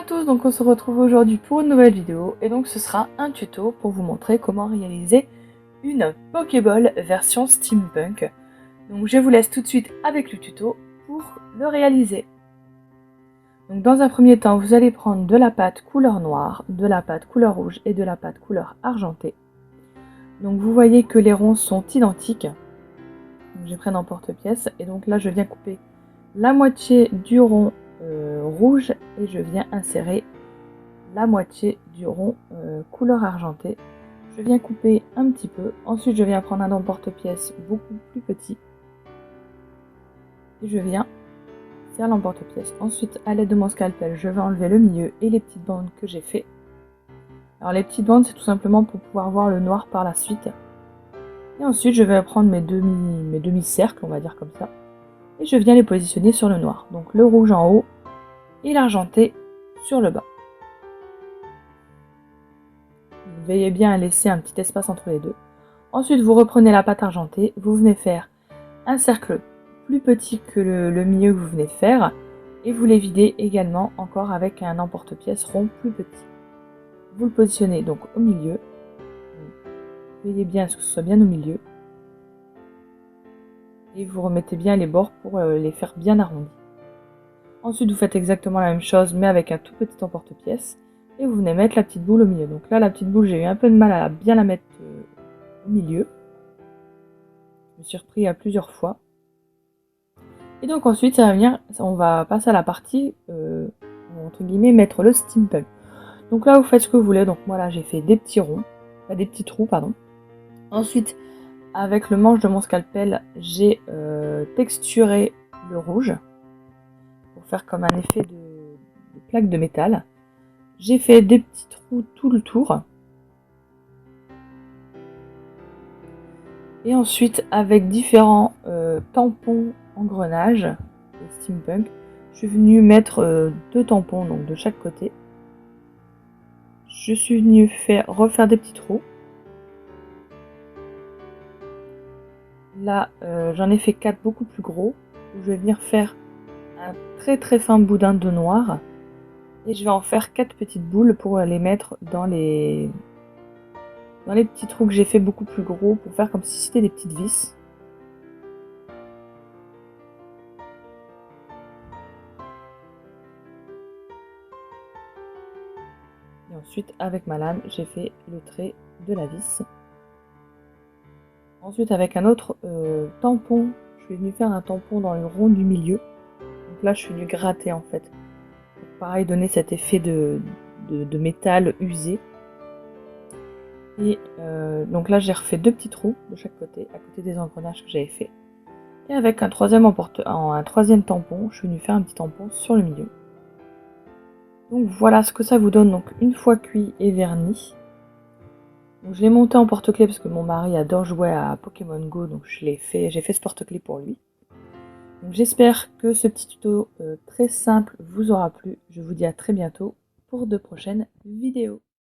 tous, donc on se retrouve aujourd'hui pour une nouvelle vidéo et donc ce sera un tuto pour vous montrer comment réaliser une Pokéball version steampunk. Donc je vous laisse tout de suite avec le tuto pour le réaliser. Donc dans un premier temps, vous allez prendre de la pâte couleur noire, de la pâte couleur rouge et de la pâte couleur argentée. Donc vous voyez que les ronds sont identiques. Je vais prendre en porte-pièce et donc là je viens couper la moitié du rond rouge et je viens insérer la moitié du rond couleur argentée. Je viens couper un petit peu. Ensuite, je viens prendre un emporte-pièce beaucoup plus petit. Et je viens faire l'emporte-pièce. Ensuite, à l'aide de mon scalpel, je vais enlever le milieu et les petites bandes que j'ai fait. Alors les petites bandes, c'est tout simplement pour pouvoir voir le noir par la suite. Et ensuite, je vais prendre mes demi-cercles, on va dire comme ça. Et je viens les positionner sur le noir. Donc le rouge en haut et l'argenté sur le bas. Veillez bien à laisser un petit espace entre les deux. Ensuite, vous reprenez la pâte argentée, vous venez faire un cercle plus petit que le milieu que vous venez de faire et vous les videz également encore avec un emporte-pièce rond plus petit. Vous le positionnez donc au milieu. Veillez bien à ce que ce soit bien au milieu. Et vous remettez bien les bords pour les faire bien arrondis. Ensuite, vous faites exactement la même chose mais avec un tout petit emporte-pièce. Et vous venez mettre la petite boule au milieu. Donc là, la petite boule, j'ai eu un peu de mal à bien la mettre au milieu. Je me suis repris à plusieurs fois. Et donc ensuite, ça va venir, on va passer à la partie, entre guillemets, mettre le steampunk. Donc là, vous faites ce que vous voulez. Donc moi, là, j'ai fait des petits ronds, pas des petits trous, pardon. Ensuite, avec le manche de mon scalpel, j'ai texturé le rouge pour faire comme un effet de plaque de métal. J'ai fait des petits trous tout le tour. Et ensuite, avec différents tampons engrenages de steampunk, je suis venue mettre 2 tampons donc de chaque côté. Je suis venue refaire des petits trous. Là, j'en ai fait 4 beaucoup plus gros. Où je vais venir faire un très fin boudin de noir. Et je vais en faire 4 petites boules pour les mettre dans les petits trous que j'ai fait beaucoup plus gros pour faire comme si c'était des petites vis. Et ensuite, avec ma lame, j'ai fait le trait de la vis. Ensuite, avec un autre tampon, je suis venue faire un tampon dans le rond du milieu. Donc là, je suis venue gratter en fait. Pour pareil, donner cet effet de métal usé. Et donc là, j'ai refait 2 petits trous de chaque côté, à côté des engrenages que j'avais fait. Et avec un troisième tampon, je suis venue faire un petit tampon sur le milieu. Donc voilà ce que ça vous donne donc une fois cuit et verni. Donc je l'ai monté en porte-clés parce que mon mari adore jouer à Pokémon Go, donc j'ai fait ce porte-clés pour lui. Donc j'espère que ce petit tuto très simple vous aura plu. Je vous dis à très bientôt pour de prochaines vidéos.